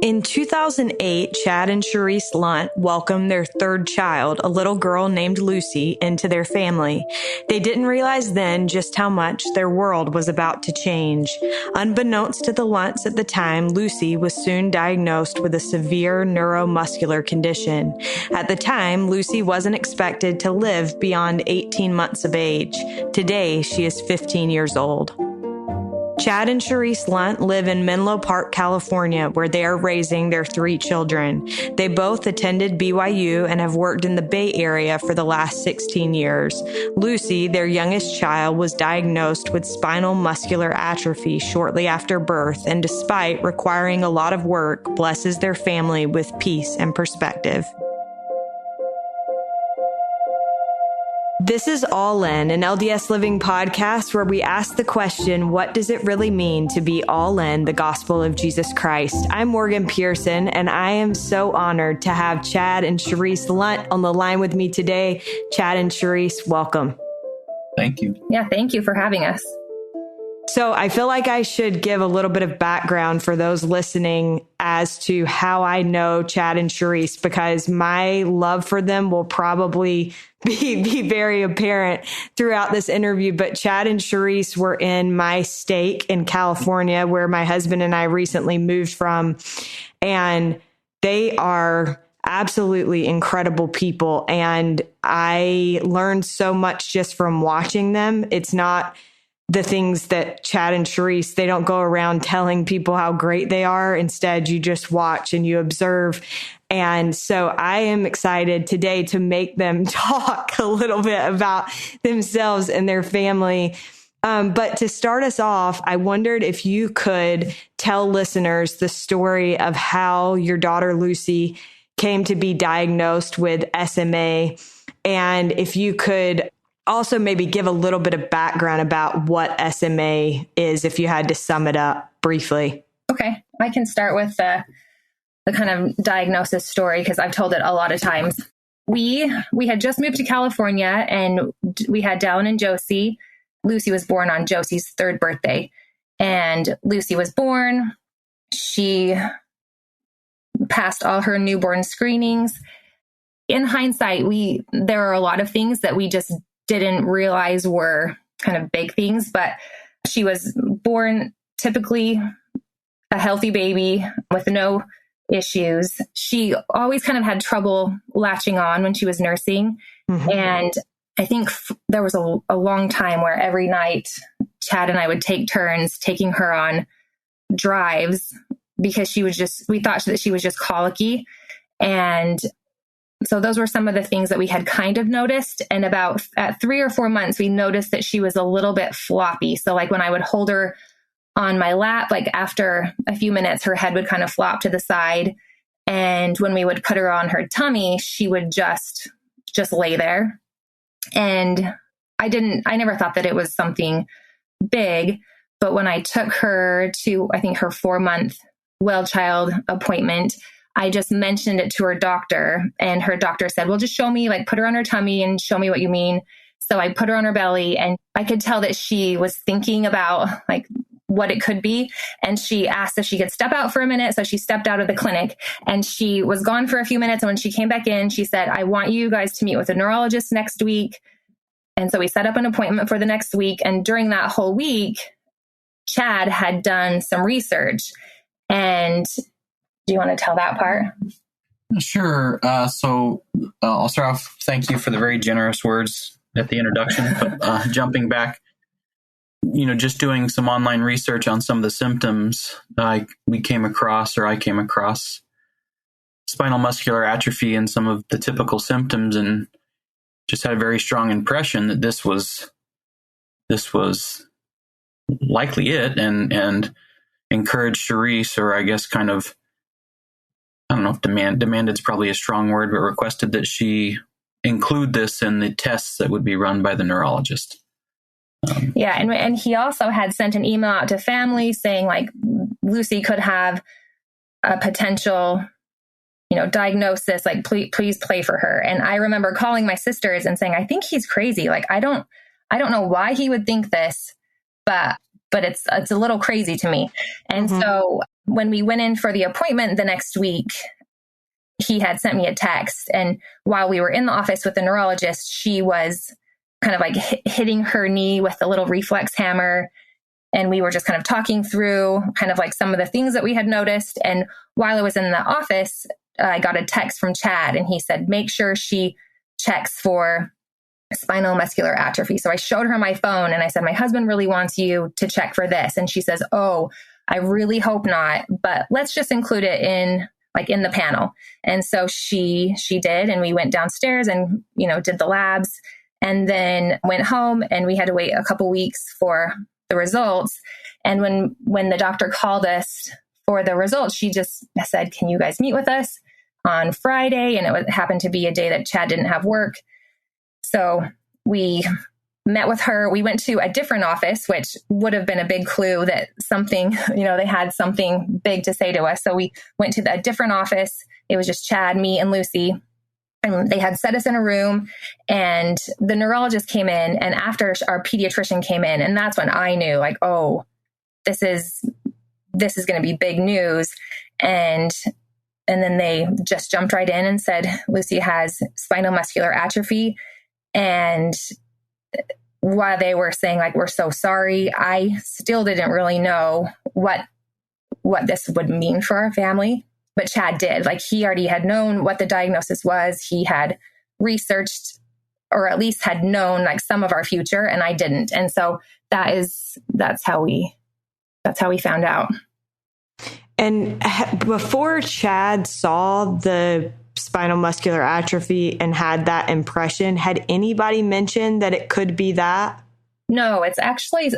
In 2008, Chad and Cherisse Lunt welcomed their third child, a little girl named Lucy, into their family. They didn't realize then just how much their world was about to change. Unbeknownst to the Lunts at the time, Lucy was soon diagnosed with a severe neuromuscular condition. At the time, Lucy wasn't expected to live beyond 18 months of age. Today, she is 15 years old. Chad and Cherisse Lunt live in Menlo Park, California, where they are raising their 3 children. They both attended BYU and have worked in the Bay Area for the last 16 years. Lucy, their youngest child, was diagnosed with spinal muscular atrophy shortly after birth, and despite requiring a lot of work, blesses their family with peace and perspective. This is All In, an LDS Living podcast where we ask the question, what does it really mean to be all in the gospel of Jesus Christ? I'm Morgan Pearson, and I am so honored to have Chad and Cherisse Lunt on the line with me today. Chad and Cherisse, welcome. Thank you. Yeah, thank you for having us. So I feel like I should give a little bit of background for those listening as to how I know Chad and Cherisse, because my love for them will probably be very apparent throughout this interview. But Chad and Cherisse were in my state in California, where my husband and I recently moved from. And they are absolutely incredible people. And I learned so much just from watching them. It's not the things that Chad and Cherisse, they don't go around telling people how great they are. Instead, you just watch and you observe. And so I am excited today to make them talk a little bit about themselves and their family. But to start us off, I wondered if you could tell listeners the story of how your daughter Lucy came to be diagnosed with SMA. And if you could also maybe give a little bit of background about what SMA is, if you had to sum it up briefly. Okay, I can start with the kind of diagnosis story, because I've told it a lot of times. We had just moved to California, and we had Dallin and Josie. Lucy was born on Josie's 3rd birthday, and Lucy was born. She passed all her newborn screenings. In hindsight, there are a lot of things that we just didn't realize were kind of big things, but she was born typically a healthy baby with no issues. She always kind of had trouble latching on when she was nursing. Mm-hmm. And I think there was a long time where every night Chad and I would take turns taking her on drives, because we thought that she was just colicky. And so those were some of the things that we had kind of noticed. And at 3 or 4 months, we noticed that she was a little bit floppy. So like when I would hold her on my lap, like after a few minutes, her head would kind of flop to the side. And when we would put her on her tummy, she would just lay there. And I never thought that it was something big. But when I took her to, I think, her 4-month well child appointment, I just mentioned it to her doctor, and her doctor said, well, just show me, like, put her on her tummy and show me what you mean. So I put her on her belly, and I could tell that she was thinking about like what it could be. And she asked if she could step out for a minute. So she stepped out of the clinic, and she was gone for a few minutes. And when she came back in, she said, I want you guys to meet with a neurologist next week. And so we set up an appointment for the next week. And during that whole week, Chad had done some research. And do you want to tell that part? Sure. So I'll start off. Thank you for the very generous words at the introduction. But jumping back, just doing some online research on some of the symptoms, I came across spinal muscular atrophy and some of the typical symptoms, and just had a very strong impression that this was likely it, and encouraged Cherisse, or I guess kind of, I don't know if demanded is probably a strong word, but requested that she include this in the tests that would be run by the neurologist. Yeah. And he also had sent an email out to family saying, like, Lucy could have a potential, diagnosis, like, please pray for her. And I remember calling my sisters and saying, I think he's crazy. Like, I don't know why he would think this, but it's a little crazy to me. And so when we went in for the appointment the next week, he had sent me a text. And while we were in the office with the neurologist, she was kind of like hitting her knee with a little reflex hammer. And we were just kind of talking through kind of like some of the things that we had noticed. And while I was in the office, I got a text from Chad, and he said, make sure she checks for spinal muscular atrophy. So I showed her my phone and I said, my husband really wants you to check for this. And she says, oh, I really hope not, but let's just include it in the panel. And so she did, and we went downstairs and, did the labs, and then went home, and we had to wait a couple weeks for the results. And when the doctor called us for the results, she just said, can you guys meet with us on Friday? And it happened to be a day that Chad didn't have work. So we met with her. We went to a different office, which would have been a big clue that something, they had something big to say to us. So we went to a different office. It was just Chad, me, and Lucy. And they had set us in a room, and the neurologist came in, and after our pediatrician came in, and that's when I knew, like, oh, this is going to be big news. And then they just jumped right in and said, Lucy has spinal muscular atrophy. And while they were saying, like, we're so sorry, I still didn't really know what this would mean for our family. But Chad did. Like, he already had known what the diagnosis was. He had researched, or at least had known, like, some of our future, and I didn't. And so that's how we found out. And before Chad saw the spinal muscular atrophy and had that impression, had anybody mentioned that it could be that? No, it's actually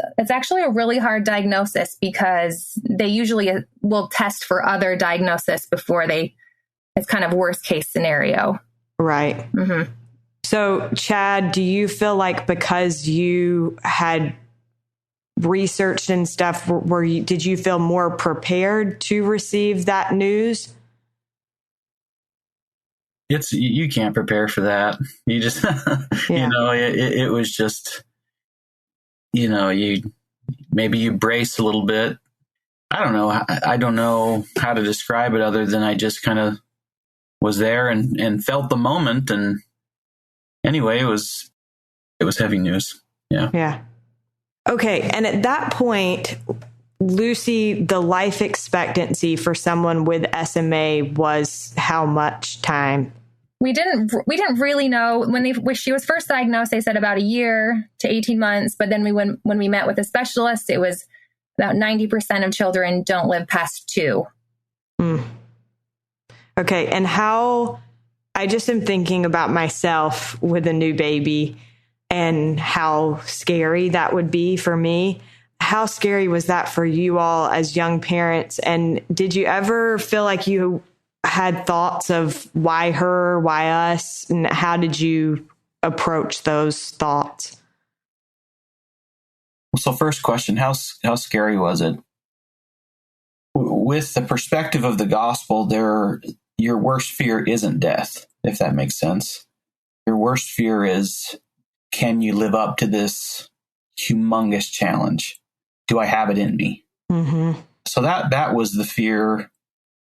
a really hard diagnosis, because they usually will test for other diagnosis before it's kind of worst case scenario. Right. Mm-hmm. So, Chad, do you feel like because you had researched and stuff, did you feel more prepared to receive that news? You can't prepare for that. You just, it was just, maybe you brace a little bit. I don't know. I don't know how to describe it other than I just kind of was there and felt the moment. And anyway, it was heavy news. Yeah. Yeah. Okay. And at that point, Lucy, the life expectancy for someone with SMA was how much time? We didn't really know. When she was first diagnosed, they said about a year to 18 months. But then when we met with a specialist, it was about 90% of children don't live past 2. Mm. Okay. And I just am thinking about myself with a new baby and how scary that would be for me. How scary was that for you all as young parents? And did you ever feel like you had thoughts of why her, why us, and how did you approach those thoughts? So first question, how scary was it? With the perspective of the gospel, your worst fear isn't death, if that makes sense. Your worst fear is, can you live up to this humongous challenge? Do I have it in me? Mm-hmm. So that was the fear.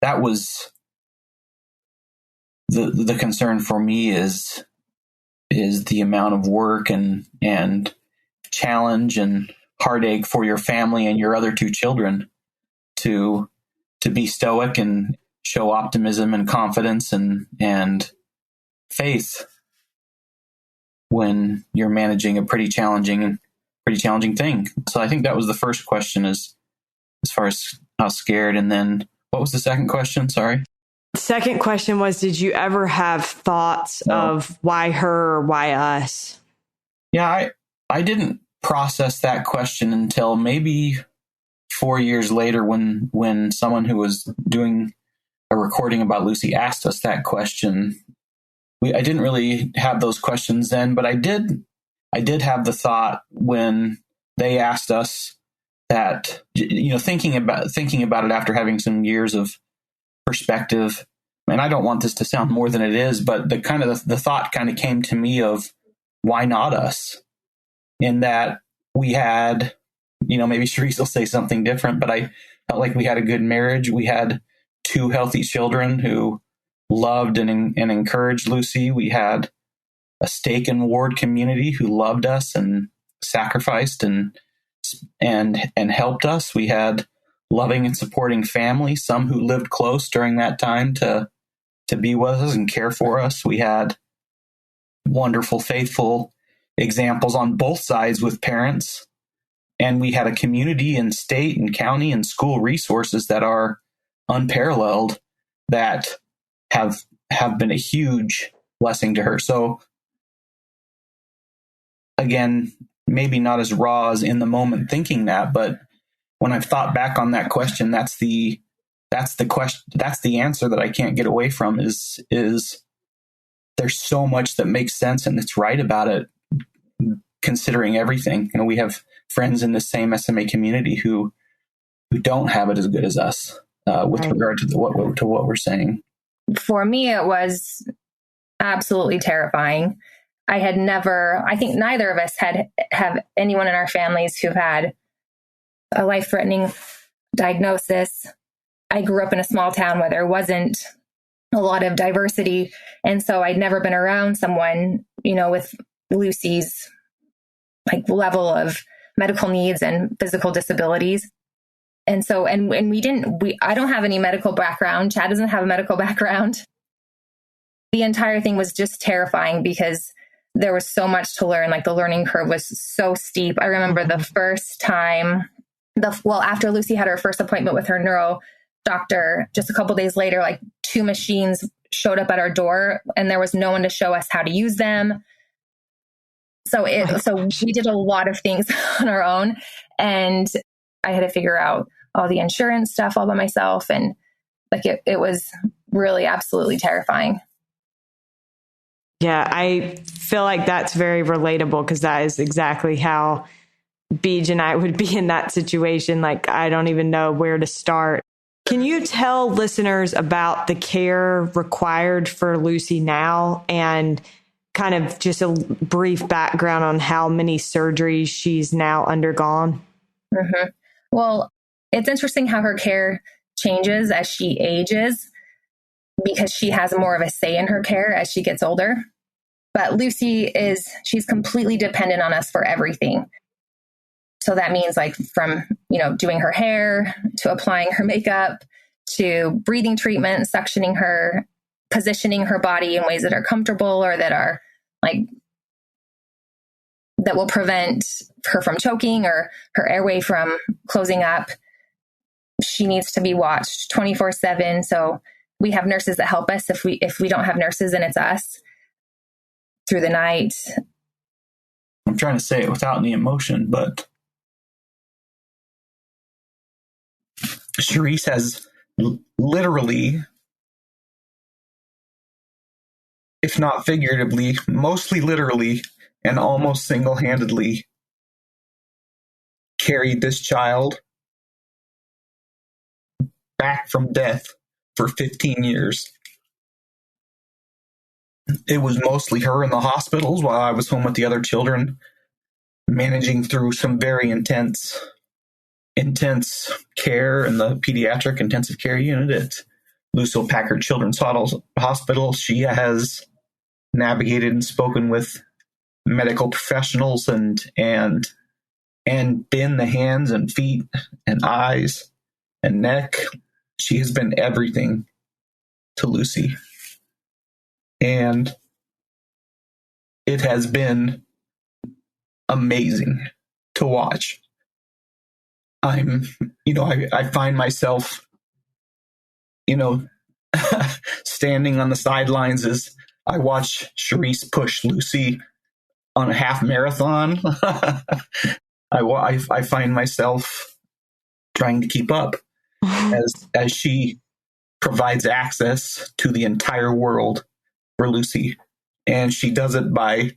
That was the concern for me is the amount of work and challenge and heartache for your family and your other 2 children to be stoic and show optimism and confidence and faith when you're managing a pretty challenging thing. So I think that was the first question, as far as how scared. And then what was the second question? Sorry. Second question was, did you ever have thoughts of why her, why us? Yeah, I didn't process that question until maybe 4 years later when someone who was doing a recording about Lucy asked us that question. I didn't really have those questions then, but I did have the thought when they asked us that, thinking about it after having some years of perspective. And I don't want this to sound more than it is, but the thought kind of came to me of, why not us? In that we had, maybe Cherisse will say something different, but felt like we had a good marriage. We had two healthy children who loved and encouraged Lucy. We had a stake and ward community who loved us and sacrificed and helped us. We had loving and supporting family, some who lived close during that time to be with us and care for us. We had wonderful, faithful examples on both sides with parents. And we had a community and state and county and school resources that are unparalleled, that have been a huge blessing to her. So again, maybe not as raw as in the moment thinking that, but when I've thought back on that question, that's the question, that's the answer that I can't get away from is there's so much that makes sense and it's right about it, considering everything. You know, we have friends in the same SMA community who don't have it as good as us with regard to what we're saying. For me, it was absolutely terrifying. I think neither of us have anyone in our families who've had a life-threatening diagnosis. I grew up in a small town where there wasn't a lot of diversity. And so I'd never been around someone, with Lucy's level of medical needs and physical disabilities. And so, I don't have any medical background. Chad doesn't have a medical background. The entire thing was just terrifying because there was so much to learn. The learning curve was so steep. I remember the first time, after Lucy had her first appointment with her neuro doctor, just a couple days later, 2 machines showed up at our door and there was no one to show us how to use them. So we did a lot of things on our own, and I had to figure out all the insurance stuff all by myself. And it was really absolutely terrifying. Yeah, I feel like that's very relatable because that is exactly how Beej and I would be in that situation. I don't even know where to start. Can you tell listeners about the care required for Lucy now and kind of just a brief background on how many surgeries she's now undergone? Mm-hmm. Well, it's interesting how her care changes as she ages because she has more of a say in her care as she gets older. But Lucy she's completely dependent on us for everything. So that means from, doing her hair to applying her makeup to breathing treatment, suctioning her, positioning her body in ways that are comfortable or that are that will prevent her from choking or her airway from closing up. She needs to be watched 24/7. So we have nurses that help us. If we don't have nurses, then it's us through the night. I'm trying to say it without any emotion, but Cherisse has literally, if not figuratively, mostly literally, and almost single-handedly carried this child back from death for 15 years. It was mostly her in the hospitals while I was home with the other children, managing through some very intense care in the pediatric intensive care unit at Lucille Packard Children's Hospital. She has navigated and spoken with medical professionals and been the hands and feet and eyes and neck. She has been everything to Lucy. And it has been amazing to watch. I find myself, standing on the sidelines as I watch Cherisse push Lucy on a half marathon. I find myself trying to keep up as she provides access to the entire world for Lucy. And she does it by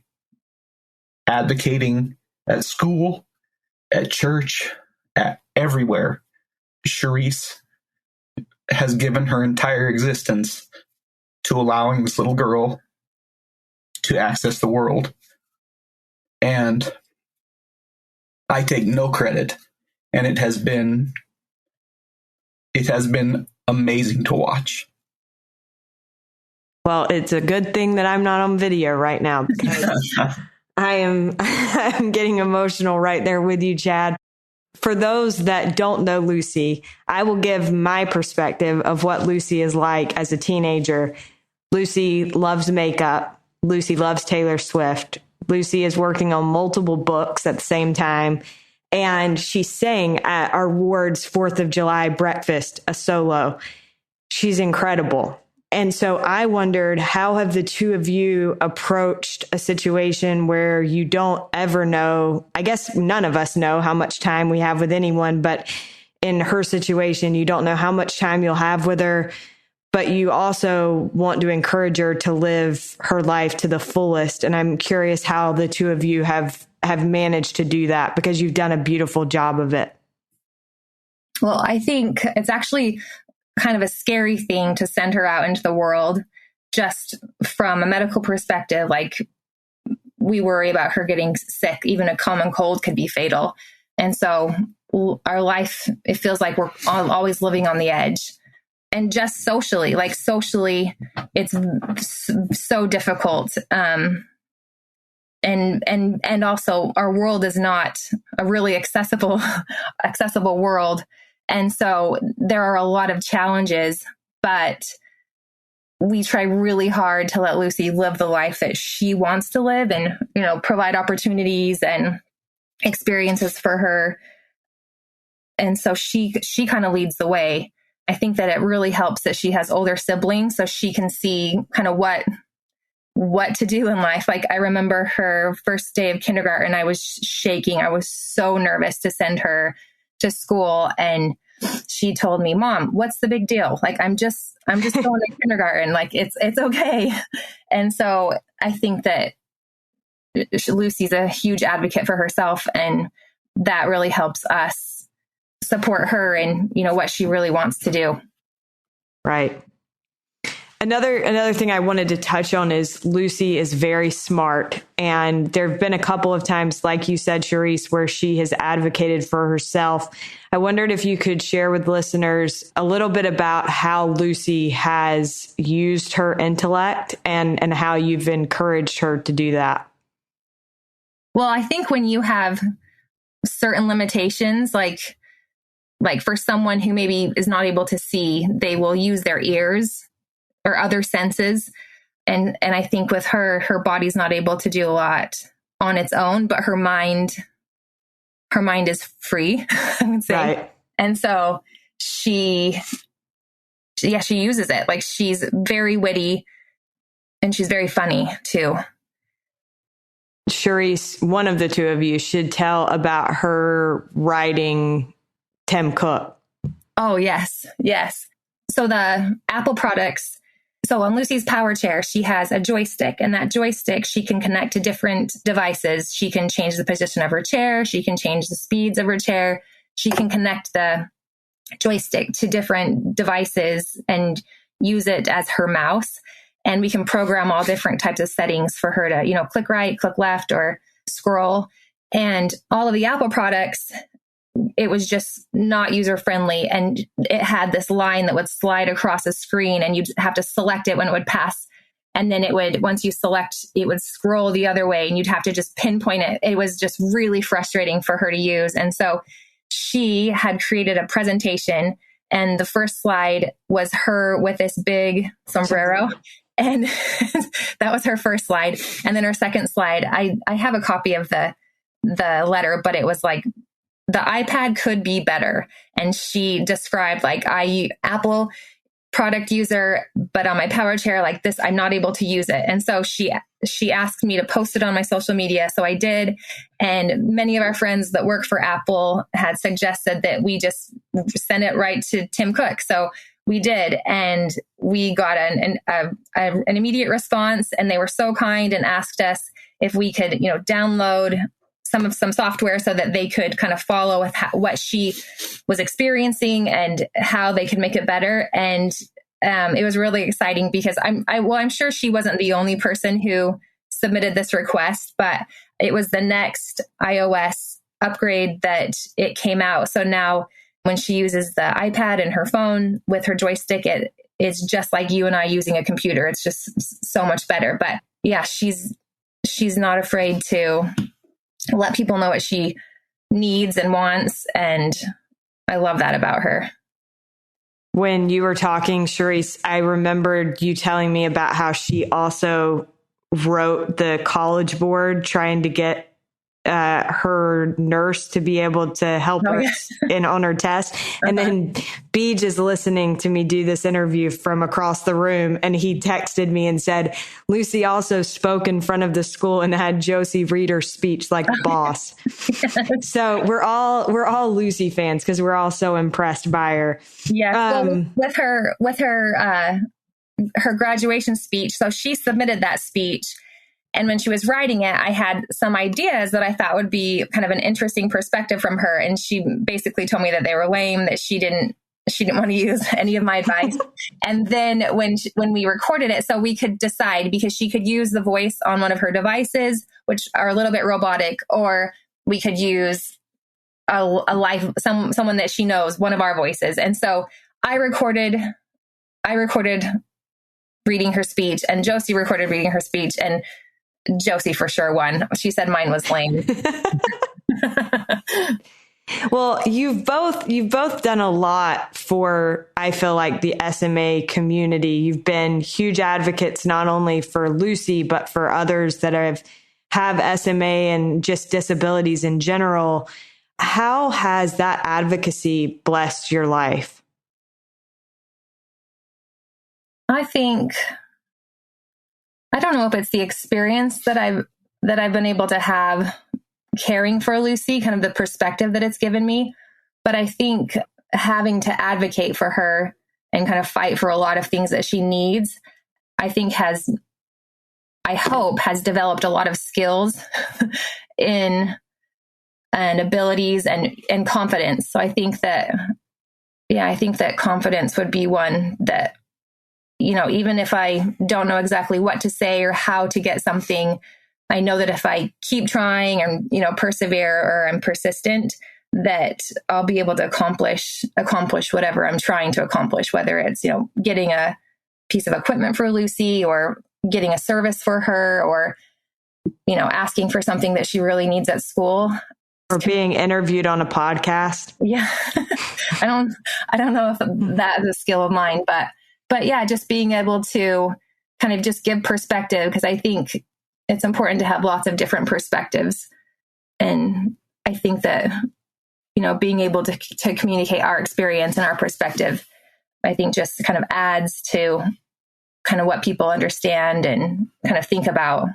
advocating at school, at church, at everywhere. Cherisse has given her entire existence to allowing this little girl to access the world. And I take no credit. And it has been it has been amazing to watch. Well, it's a good thing that I'm not on video right now because I'm getting emotional right there with you, Chad. For those that don't know Lucy, I will give my perspective of what Lucy is like as a teenager. Lucy loves makeup. Lucy loves Taylor Swift. Lucy is working on multiple books at the same time. And she sang at our ward's 4th of July breakfast, a solo. She's incredible. And so I wondered, how have the two of you approached a situation where you don't ever know? I guess none of us know how much time we have with anyone, but in her situation, you don't know how much time you'll have with her, but you also want to encourage her to live her life to the fullest. And I'm curious how the two of you have managed to do that, because you've done a beautiful job of it. Well, I think it's actually kind of a scary thing to send her out into the world just from a medical perspective. Like, we worry about her getting sick. Even a common cold could be fatal. And so our life, it feels like we're always living on the edge. And just socially, it's so difficult. And also our world is not a really accessible world. And so there are a lot of challenges, but we try really hard to let Lucy live the life that she wants to live and, provide opportunities and experiences for her. And so she kind of leads the way. I think that it really helps that she has older siblings, so she can see kind of what to do in life. Like, I remember her first day of kindergarten, I was shaking. I was so nervous to send her to school. And she told me, "Mom, what's the big deal? Like, I'm just going to kindergarten. Like, it's okay." And so I think that Lucy's a huge advocate for herself, and that really helps us support her in, what she really wants to do. Right. Another thing I wanted to touch on is Lucy is very smart. And there have been a couple of times, like you said, Cherisse, where she has advocated for herself. I wondered if you could share with listeners a little bit about how Lucy has used her intellect and how you've encouraged her to do that. Well, I think when you have certain limitations, like for someone who maybe is not able to see, they will use their ears or other senses. And I think with her body's not able to do a lot on its own, but her mind is free, I would say. Right. And so she uses it. Like, she's very witty and she's very funny too. Cherisse, one of the two of you should tell about her writing Tim Cook. Oh, yes. So the Apple products, so on Lucy's power chair, she has a joystick, and that joystick she can connect to different devices. She can change the position of her chair. She can change the speeds of her chair. She can connect the joystick to different devices and use it as her mouse. And we can program all different types of settings for her to, click right, click left, or scroll. And all of the Apple products, it was just not user friendly. And it had this line that would slide across a screen, and you'd have to select it when it would pass. And then once you select, it would scroll the other way, and you'd have to just pinpoint it. It was just really frustrating for her to use. And so she had created a presentation, and the first slide was her with this big sombrero. And that was her first slide. And then her second slide, I have a copy of the letter, but it was like, the iPad could be better. And she described, like, Apple product user, but on my power chair like this, I'm not able to use it. And so she asked me to post it on my social media. So I did. And many of our friends that work for Apple had suggested that we just send it right to Tim Cook. So we did. And we got an immediate response, and they were so kind and asked us if we could, download some software so that they could kind of follow with what she was experiencing and how they could make it better. And it was really exciting because I'm sure she wasn't the only person who submitted this request, but it was the next iOS upgrade that it came out. So now when she uses the iPad and her phone with her joystick, it is just like you and I using a computer. It's just so much better. But yeah, she's not afraid to let people know what she needs and wants. And I love that about her. When you were talking, Cherisse, I remembered you telling me about how she also wrote the college board trying to get her nurse to be able to help her on her test. And then Beej is listening to me do this interview from across the room. And he texted me and said, Lucy also spoke in front of the school and had Josie read her speech like a boss. Yes. So we're all Lucy fans because we're all so impressed by her. Yeah. With her graduation speech. So she submitted that speech. And when she was writing it, I had some ideas that I thought would be kind of an interesting perspective from her. And she basically told me that they were lame, that she didn't want to use any of my advice. And then when we recorded it, so we could decide, because she could use the voice on one of her devices, which are a little bit robotic, or we could use a live, someone that she knows, one of our voices. And so I recorded reading her speech, and Josie recorded reading her speech, and Josie for sure won. She said mine was lame. Well, you've both done a lot for, I feel like, the SMA community. You've been huge advocates, not only for Lucy, but for others that have SMA and just disabilities in general. How has that advocacy blessed your life? I don't know if it's the experience that I've been able to have caring for Lucy, kind of the perspective that it's given me. But I think having to advocate for her and kind of fight for a lot of things that she needs, I hope has developed a lot of skills and abilities and confidence. So I think that confidence would be one that, even if I don't know exactly what to say or how to get something, I know that if I keep trying and, persevere, or I'm persistent, that I'll be able to accomplish whatever I'm trying to accomplish, whether it's, getting a piece of equipment for Lucy, or getting a service for her, or, asking for something that she really needs at school. Or being interviewed on a podcast. Yeah. I don't know if that is a skill of mine, but yeah, just being able to kind of just give perspective, because I think it's important to have lots of different perspectives. And I think that, being able to communicate our experience and our perspective, I think just kind of adds to kind of what people understand and kind of think about.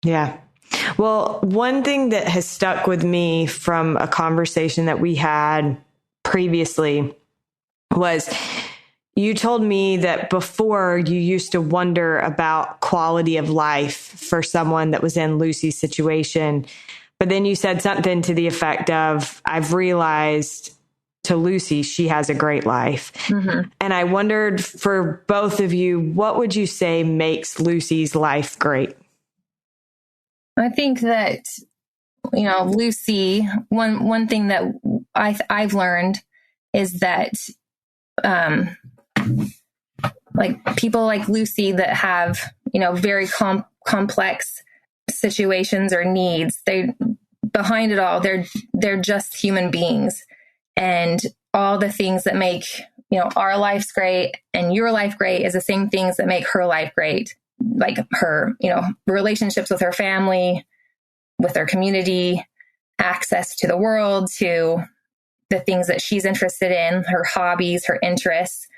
Yeah. Well, one thing that has stuck with me from a conversation that we had previously was you told me that before you used to wonder about quality of life for someone that was in Lucy's situation. But then you said something to the effect of, I've realized to Lucy, she has a great life. Mm-hmm. And I wondered, for both of you, what would you say makes Lucy's life great? I think that, Lucy, one thing that I've learned is that, like people like Lucy that have, very complex situations or needs, behind it all, they're just human beings, and all the things that make, our lives great and your life great is the same things that make her life great. Like her, relationships with her family, with her community, access to the world, to the things that she's interested in, her hobbies, her interests.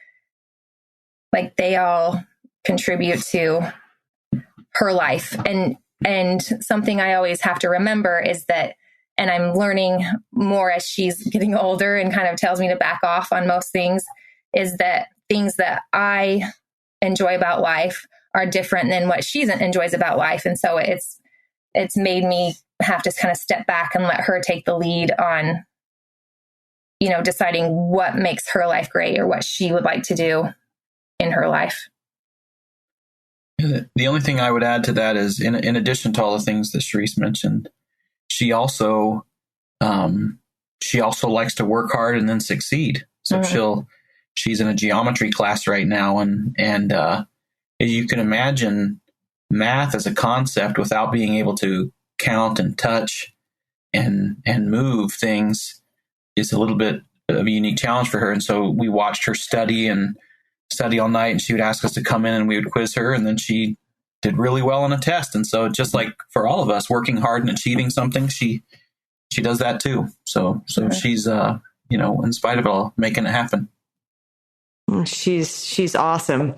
Like they all contribute to her life. And something I always have to remember is that, and I'm learning more as she's getting older and kind of tells me to back off on most things, is that things that I enjoy about life are different than what she enjoys about life. And so it's made me have to kind of step back and let her take the lead on, deciding what makes her life great or what she would like to do in her life. The only thing I would add to that is, in addition to all the things that Cherisse mentioned, she also she also likes to work hard and then succeed. So she's in a geometry class right now. And you can imagine math as a concept without being able to count and touch and move things is a little bit of a unique challenge for her. And so we watched her study all night, and she would ask us to come in and we would quiz her, and then she did really well on a test. And so just like for all of us working hard and achieving something, she does that too. So she's, in spite of it all, making it happen. She's awesome.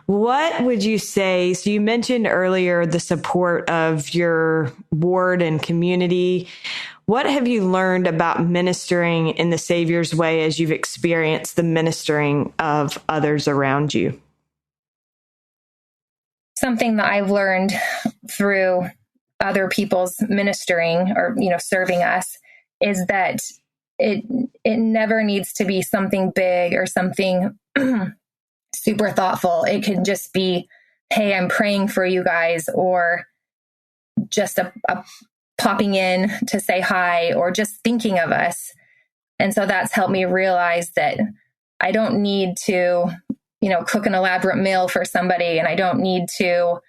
What would you say? So you mentioned earlier the support of your ward and community. What have you learned about ministering in the Savior's way as you've experienced the ministering of others around you? Something that I've learned through other people's ministering or, serving us is that it never needs to be something big or something super thoughtful. It can just be, hey, I'm praying for you guys, or just a popping in to say hi, or just thinking of us. And so that's helped me realize that I don't need to, cook an elaborate meal for somebody, and I don't need to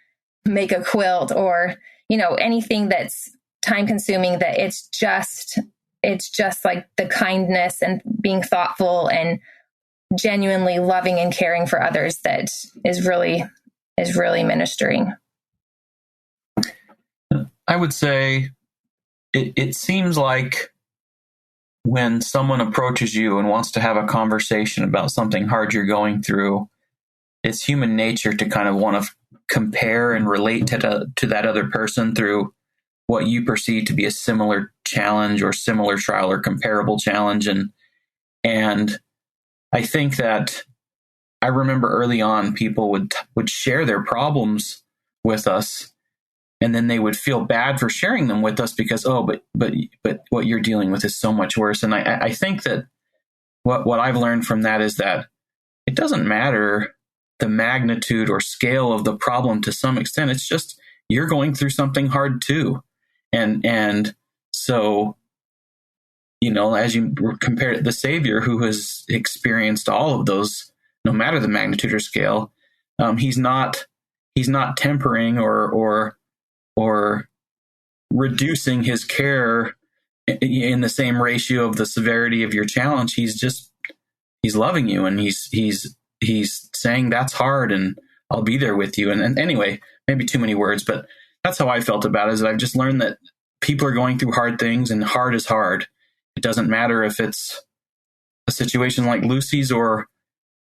make a quilt or, anything that's time consuming, that it's just like the kindness and being thoughtful and genuinely loving and caring for others that is really ministering. I would say it seems like when someone approaches you and wants to have a conversation about something hard you're going through, it's human nature to kind of want to compare and relate to that other person through what you perceive to be a similar challenge or similar trial or comparable challenge. And I think that I remember early on people would share their problems with us, and then they would feel bad for sharing them with us because, but what you're dealing with is so much worse. And I think that what I've learned from that is that it doesn't matter the magnitude or scale of the problem to some extent. It's just you're going through something hard too. And so, as you compare the Savior, who has experienced all of those, no matter the magnitude or scale, he's not tempering or reducing his care in the same ratio of the severity of your challenge. He's loving you, and he's saying that's hard, and I'll be there with you. And anyway, maybe too many words, but that's how I felt about it. Is that I've just learned that people are going through hard things, and hard is hard. It doesn't matter if it's a situation like Lucy's or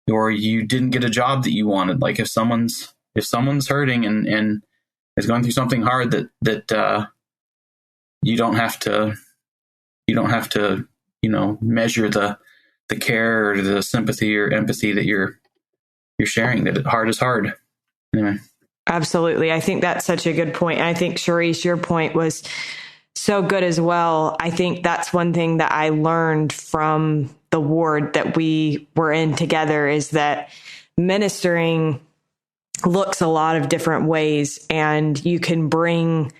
you didn't get a job that you wanted. Like if someone's hurting and is going through something hard, that you don't have to measure the care or the sympathy or empathy that you're sharing. That hard is hard. Anyway. Absolutely. I think that's such a good point. And I think, Cherisse, your point was so good as well. I think that's one thing that I learned from the ward that we were in together, is that ministering looks a lot of different ways, and you can bring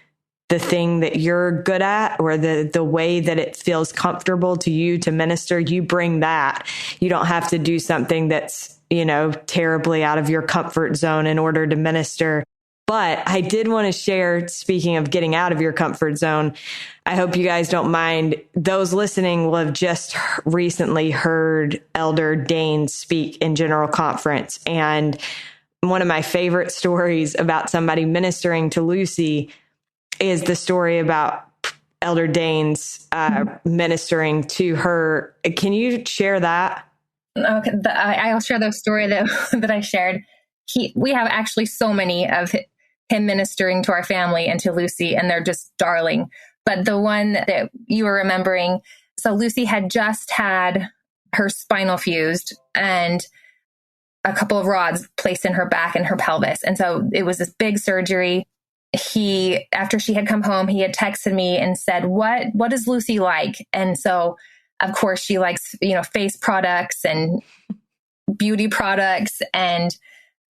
the thing that you're good at, or the way that it feels comfortable to you to minister. You bring that. You don't have to do something that's, terribly out of your comfort zone in order to minister. But I did want to share, speaking of getting out of your comfort zone, I hope you guys don't mind. Those listening will have just recently heard Elder Dane speak in General Conference. And one of my favorite stories about somebody ministering to Lucy is the story about Elder Dane's ministering to her. Can you share that? Okay, I'll share the story that I shared. We have actually so many of him ministering to our family and to Lucy, and they're just darling. But the one that you were remembering, so Lucy had just had her spinal fused and a couple of rods placed in her back and her pelvis. And so it was this big surgery. After she had come home, he had texted me and said, what is Lucy like? And so, of course, she likes, face products and beauty products. And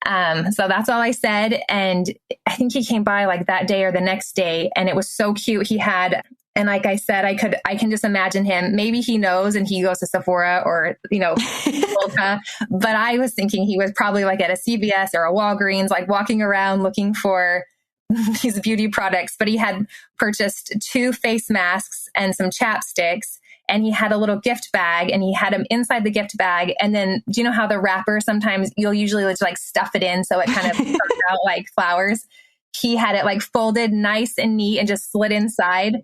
so that's all I said. And I think he came by like that day or the next day, and it was so cute. He had And like I said, I can just imagine him. Maybe he knows and he goes to Sephora or, Ulta. But I was thinking he was probably like at a CVS or a Walgreens, like walking around looking for these beauty products. But he had purchased 2 face masks and some chapsticks. And he had a little gift bag and he had them inside the gift bag. And then, do you know how the wrapper, sometimes you'll usually just like stuff it in so it kind of comes out like flowers? He had it like folded nice and neat and just slid inside.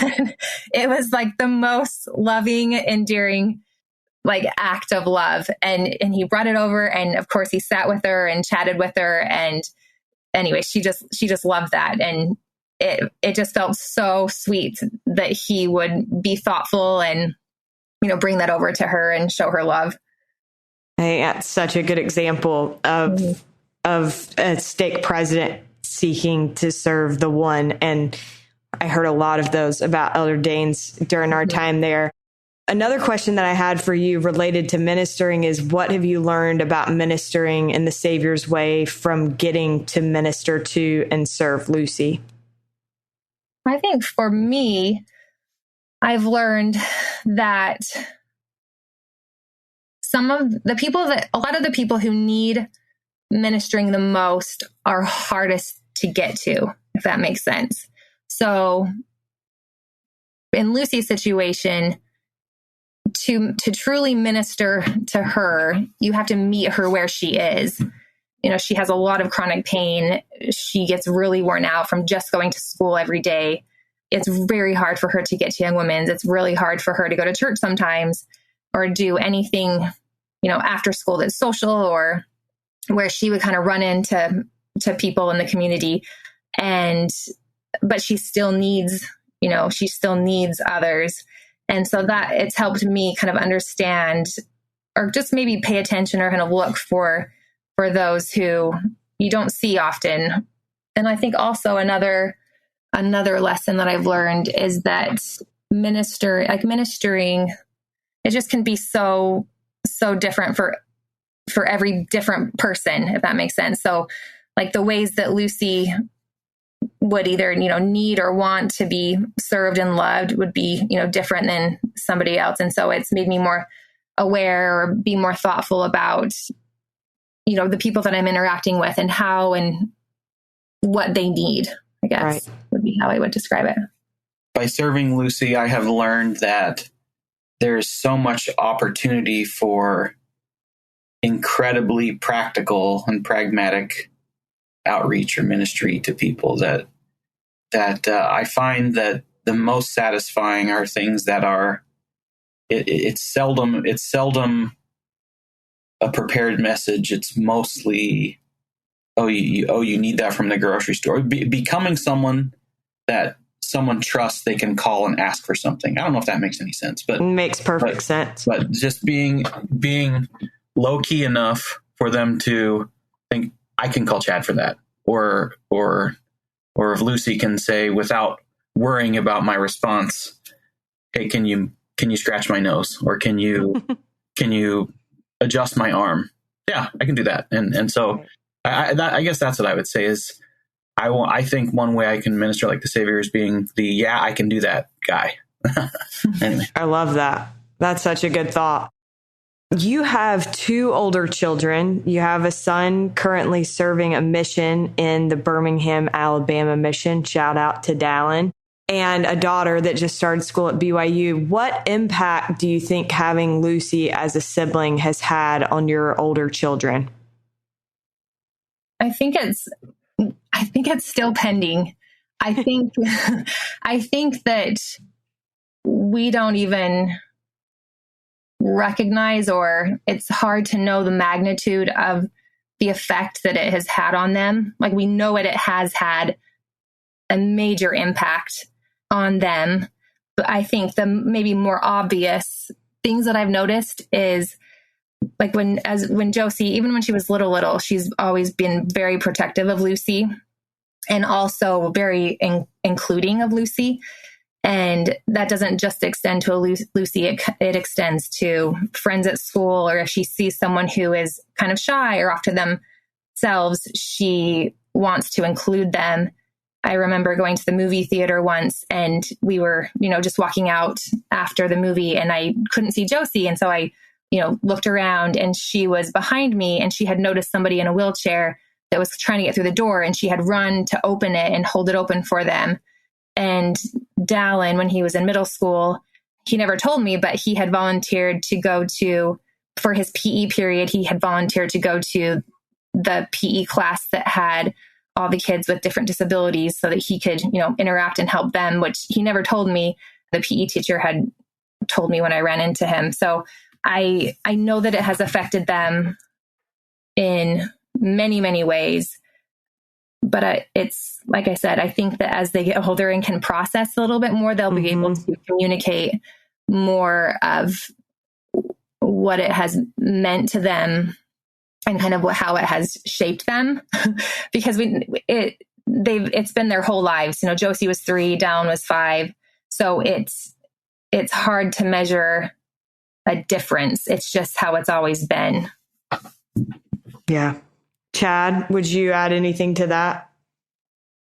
And it was like the most loving, endearing like act of love. And he brought it over, and of course he sat with her and chatted with her. And anyway, she just loved that. And it just felt so sweet that he would be thoughtful and, bring that over to her and show her love. Hey, that's such a good example of a stake president seeking to serve the one. And I heard a lot of those about Elder Danes during our time there. Another question that I had for you related to ministering is, what have you learned about ministering in the Savior's way from getting to minister to and serve Lucy? I think for me, I've learned that a lot of the people who need ministering the most are hardest to get to, if that makes sense. So in Lucy's situation, to truly minister to her, you have to meet her where she is. She has a lot of chronic pain. She gets really worn out from just going to school every day. It's very hard for her to get to Young Women's. It's really hard for her to go to church sometimes or do anything, after school that's social, or where she would kind of run into people in the community. But she still needs others. And so that it's helped me kind of understand, or just maybe pay attention or kind of look for those who you don't see often. And I think also another lesson that I've learned is that ministering, it just can be so different for every different person, if that makes sense. So like the ways that Lucy would either, need or want to be served and loved would be, different than somebody else. And so it's made me more aware or be more thoughtful about, the people that I'm interacting with and how and what they need, I guess, right, would be how I would describe it. By serving Lucy, I have learned that there's so much opportunity for incredibly practical and pragmatic outreach or ministry to people that I find that the most satisfying are things that are it's seldom a prepared message. It's mostly you need that from the grocery store. Becoming someone that someone trusts they can call and ask for something. I don't know if that makes any sense, but it makes perfect sense. But just being low key enough for them to think I can call Chad for that, or if Lucy can say without worrying about my response, hey, can you scratch my nose, or can you adjust my arm? Yeah, I can do that. And so I guess that's what I would say is I think one way I can minister like the Savior is being the I can do that guy. Anyway. I love that. That's such a good thought. You have 2 older children. You have a son currently serving a mission in the Birmingham, Alabama mission. Shout out to Dallin. And a daughter that just started school at BYU. What impact do you think having Lucy as a sibling has had on your older children? I think it's still pending. I think that we don't even recognize, or it's hard to know the magnitude of the effect that it has had on them. Like, we know it has had a major impact on them. But I think the maybe more obvious things that I've noticed is like when Josie, even when she was little, she's always been very protective of Lucy and also very including of Lucy. And that doesn't just extend to Lucy, it extends to friends at school, or if she sees someone who is kind of shy or off to themselves, she wants to include them I remember going to the movie theater once, and we were, just walking out after the movie, and I couldn't see Josie. And so I, looked around, and she was behind me, and she had noticed somebody in a wheelchair that was trying to get through the door, and she had run to open it and hold it open for them. And Dallin, when he was in middle school, he never told me, but he had volunteered to go to, for his PE period, he had volunteered to go to the PE class that had all the kids with different disabilities so that he could, interact and help them, which he never told me. The PE teacher had told me when I ran into him. So I know that it has affected them in many, many ways. But it's, like I said, I think that as they get older and can process a little bit more, they'll be able to communicate more of what it has meant to them and kind of how it has shaped them. Because it's been their whole lives. Josie was 3, Dallin was 5. So it's hard to measure a difference. It's just how it's always been. Yeah. Chad, would you add anything to that?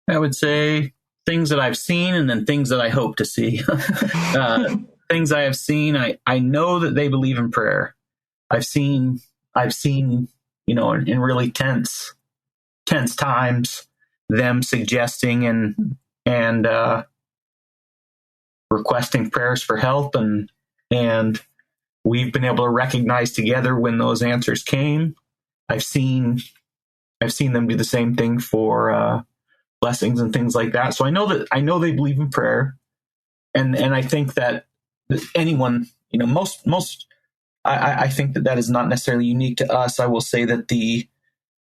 I would say things that I've seen and then things that I hope to see. Things I have seen, I know that they believe in prayer. I've seen, in really tense times, them suggesting and requesting prayers for help, and we've been able to recognize together when those answers came. I've seen them do the same thing for blessings and things like that. So I know they believe in prayer, and I think that anyone, I think that is not necessarily unique to us. I will say that the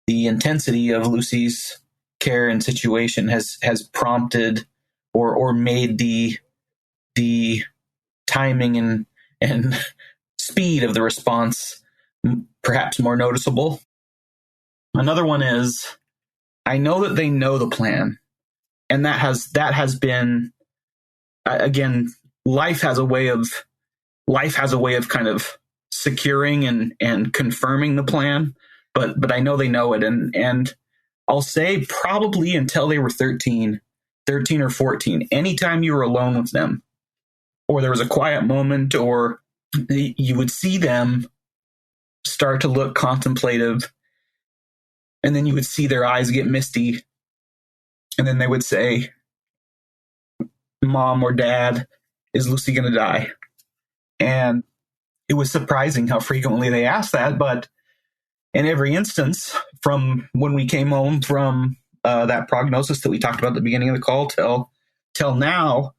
intensity of Lucy's care and situation has prompted or made the timing and speed of the response perhaps more noticeable. Another one is, I know that they know the plan, and that has been, again, life has a way of kind of securing and confirming the plan, but I know they know it, and I'll say probably until they were 13 or 14, anytime you were alone with them, or there was a quiet moment, or you would see them start to look contemplative, and then you would see their eyes get misty, and then they would say, "Mom or Dad, is Lucy going to die?" And it was surprising how frequently they asked that, but in every instance, from when we came home from that prognosis that we talked about at the beginning of the call till now,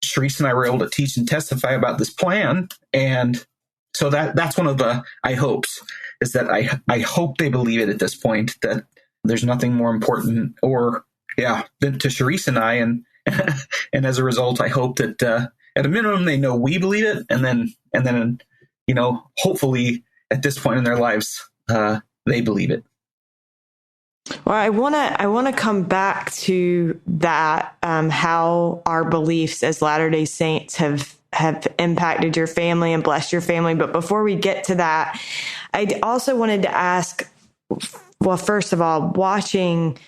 Cherisse and I were able to teach and testify about this plan. And so that's one of the I hopes, is that I hope they believe it at this point, that there's nothing more important than to Cherisse and I. And and as a result, I hope that at a minimum they know we believe it, and then hopefully at this point in their lives they believe it. Well, I want to come back to that, how our beliefs as Latter-day Saints have impacted your family and blessed your family. But before we get to that, I also wanted to ask, well, first of all, watching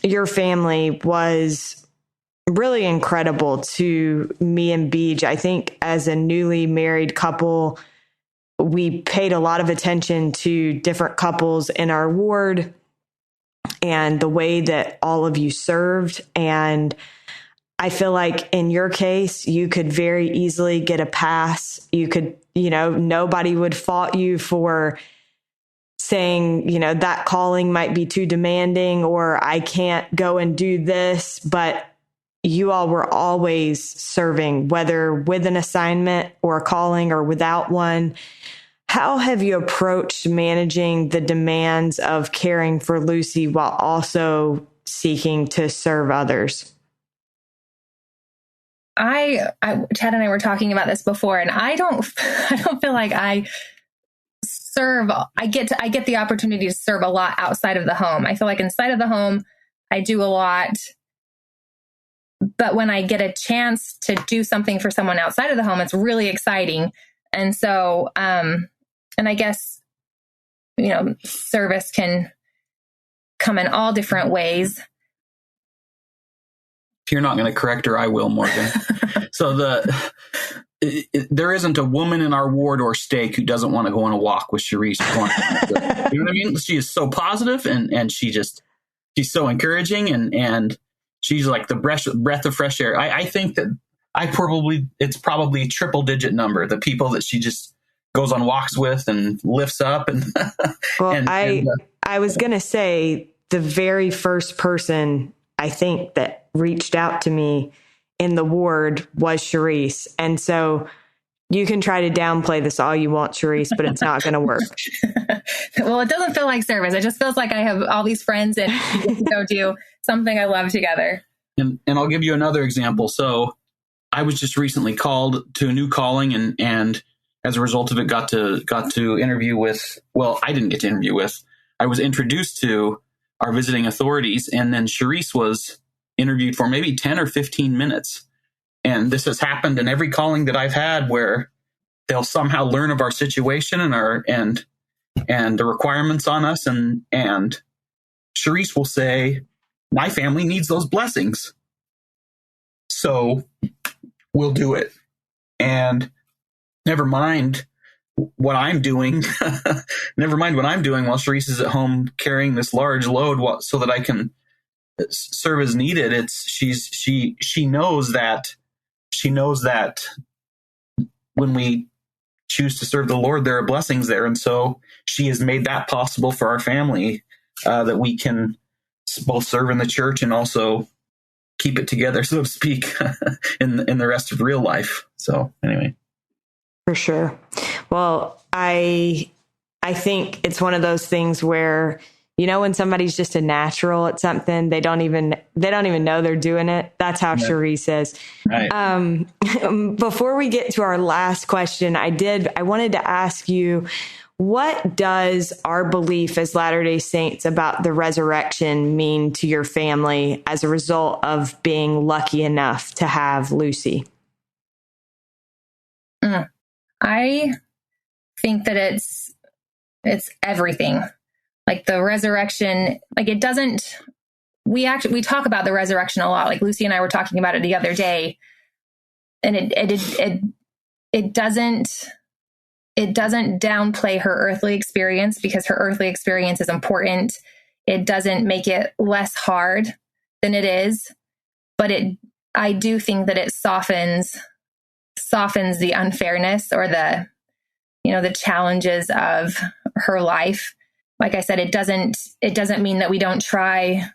your family was really incredible to me and Beej. I think as a newly married couple, we paid a lot of attention to different couples in our ward and the way that all of you served. And I feel like in your case, you could very easily get a pass. You could, nobody would fault you for saying, that calling might be too demanding, or I can't go and do this. But you all were always serving, whether with an assignment or a calling or without one. How have you approached managing the demands of caring for Lucy while also seeking to serve others? Chad and I were talking about this before, and I don't feel like I get the opportunity to serve a lot outside of the home. I feel like inside of the home, I do a lot. But when I get a chance to do something for someone outside of the home, it's really exciting. And so, and I guess, service can come in all different ways. If you're not going to correct her, I will, Morgan. So there isn't a woman in our ward or stake who doesn't want to go on a walk with Cherisse. You know what I mean? She is so positive, and she's so encouraging, and she's like the breath of fresh air. I think that it's probably a triple digit number, the people that she just goes on walks with and lifts up. And well, I was going to say the very first person I think that reached out to me in the ward was Cherisse. And so you can try to downplay this all you want, Cherisse, but it's not going to work. Well, it doesn't feel like service. It just feels like I have all these friends and we get to go do something I love together. And I'll give you another example. So I was just recently called to a new calling, and as a result of it, got to interview with, well, I didn't get to interview with, I was introduced to our visiting authorities, and then Cherisse was interviewed for maybe 10 or 15 minutes. And this has happened in every calling that I've had, where they'll somehow learn of our situation and the requirements on us. And Cherisse will say, my family needs those blessings, so we'll do it. And never mind what I'm doing. Never mind what I'm doing while Cherisse is at home carrying this large load so that I can serve as needed. She knows that when we choose to serve the Lord, there are blessings there. And so she has made that possible for our family, that we can both serve in the church and also keep it together, so to speak, in the rest of real life. So anyway. For sure. Well, I think it's one of those things where, when somebody's just a natural at something, they don't even know they're doing it. That's how Cherisse is. Right. Before we get to our last question, I wanted to ask you, what does our belief as Latter-day Saints about the resurrection mean to your family as a result of being lucky enough to have Lucy? I think that it's everything. Like the resurrection, like it doesn't, we talk about the resurrection a lot. Like Lucy and I were talking about it the other day, and it doesn't downplay her earthly experience, because her earthly experience is important. It doesn't make it less hard than it is, but I do think that it softens the unfairness or the challenges of her life. Like I said, it doesn't mean that we don't try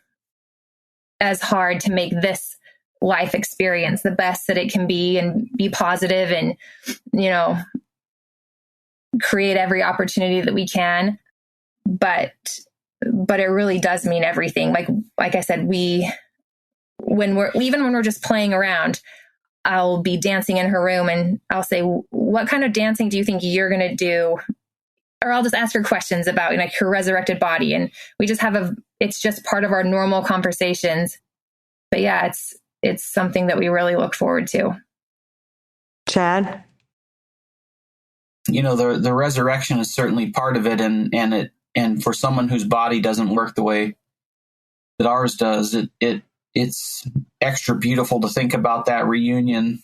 as hard to make this life experience the best that it can be and be positive and, create every opportunity that we can. But it really does mean everything. Like I said, when we're just playing around, I'll be dancing in her room and I'll say, what kind of dancing do you think you're going to do? Or I'll just ask her questions about her resurrected body. And we just it's just part of our normal conversations. But yeah, it's something that we really look forward to. Chad? The resurrection is certainly part of it. And for someone whose body doesn't work the way that ours does, it's extra beautiful to think about that reunion.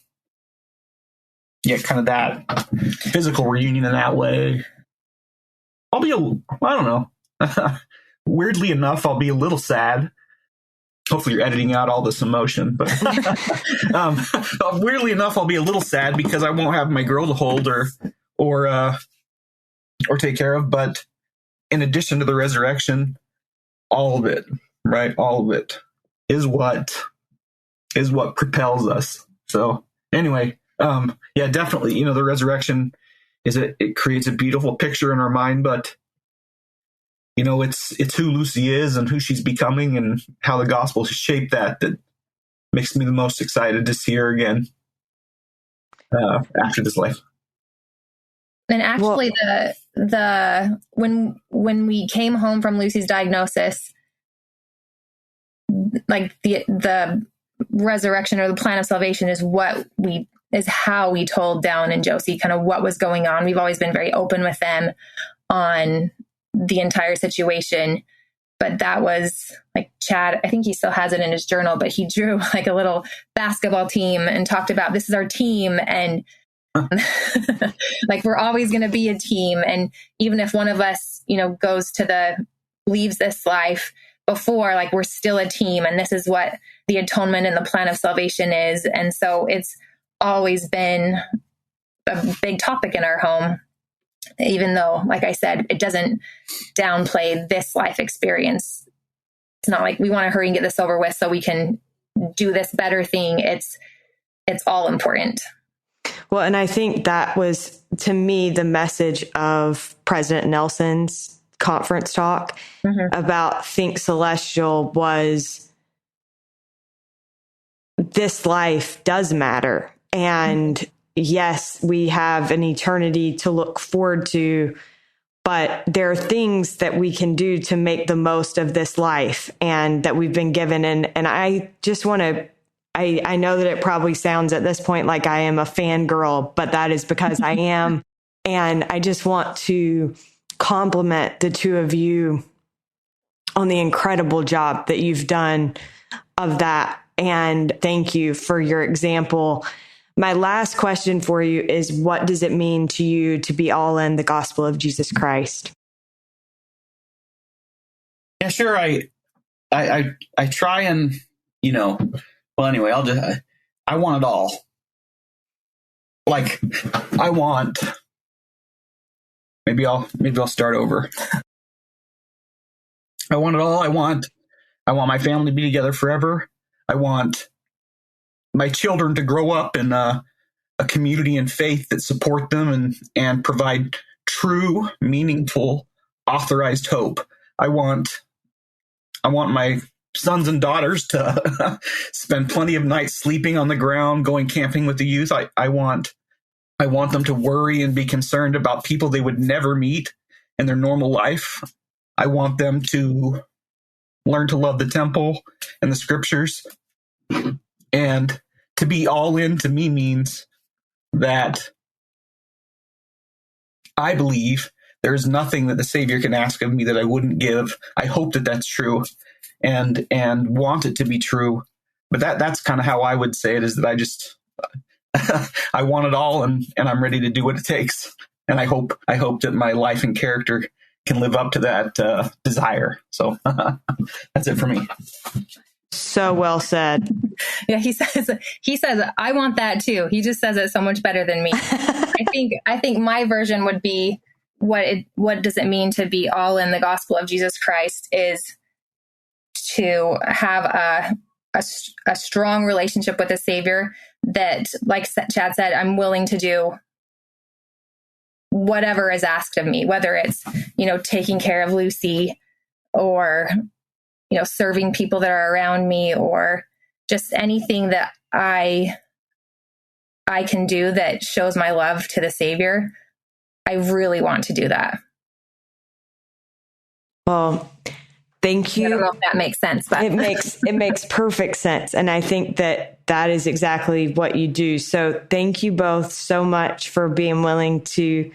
Yeah, kind of that physical reunion in that way. I don't know. Weirdly enough, I'll be a little sad. Hopefully you're editing out all this emotion, but weirdly enough, I'll be a little sad because I won't have my girl to hold or take care of. But in addition to the resurrection, all of it, right? All of it is what propels us. So anyway, yeah, definitely, the resurrection it creates a beautiful picture in our mind, but it's who Lucy is and who she's becoming and how the gospel has shaped that makes me the most excited to see her again after this life. And actually, when we came home from Lucy's diagnosis, like the resurrection or the plan of salvation is how we told Down and Josie kind of what was going on. We've always been very open with them on the entire situation, But that was like Chad, I think he still has it in his journal, but he drew like a little basketball team and talked about this is our team. And like, we're always going to be a team. And even if one of us, leaves this life before, like, we're still a team. And this is what the atonement and the plan of salvation is. And so it's always been a big topic in our home, even though, like I said, it doesn't downplay this life experience. It's not like we want to hurry and get this over with so we can do this better thing. It's all important. Well, and I think that was, to me, the message of President Nelson's conference talk about Think Celestial was this life does matter. And yes, we have an eternity to look forward to, but there are things that we can do to make the most of this life and that we've been given. And I just want to, I know that it probably sounds at this point like I am a fangirl, but that is because I am. And I just want to compliment the two of you on the incredible job that you've done of that. And thank you for your example. My last question for you is, what does it mean to you to be all in the gospel of Jesus Christ? Yeah, sure. I try and, well, anyway, I want it all. Like, maybe I'll start over. I want it all. I want my family to be together forever. I want my children to grow up in a community and faith that support them and provide true, meaningful, authorized hope. I want my sons and daughters to spend plenty of nights sleeping on the ground, going camping with the youth. I want them to worry and be concerned about people they would never meet in their normal life. I want them to learn to love the temple and the scriptures. And to be all in to me means that I believe there's nothing that the Savior can ask of me that I wouldn't give. I hope that that's true and want it to be true. But that's kind of how I would say it, is that I just I want it all and I'm ready to do what it takes. And I hope that my life and character can live up to that desire. So that's it for me. So well said. Yeah, he says, I want that too. He just says it so much better than me. I think my version would be, what does it mean to be all in the gospel of Jesus Christ is to have a strong relationship with the Savior that, like Chad said, I'm willing to do whatever is asked of me, whether it's, taking care of Lucy or, serving people that are around me, or just anything that I can do that shows my love to the Savior. I really want to do that. Well, thank you. I don't know if that makes sense, but it makes perfect sense. And I think that is exactly what you do. So thank you both so much for being willing to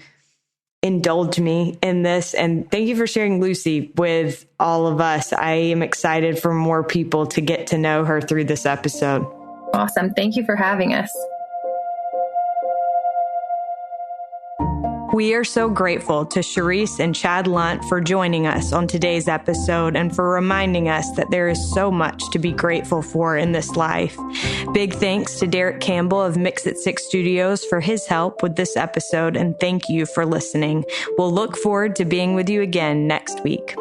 indulge me in this. And thank you for sharing Lucy with all of us. I am excited for more people to get to know her through this episode. Awesome. Thank you for having us. We are so grateful to Cherisse and Chad Lunt for joining us on today's episode and for reminding us that there is so much to be grateful for in this life. Big thanks to Derek Campbell of Mix It 6 Studios for his help with this episode, and thank you for listening. We'll look forward to being with you again next week.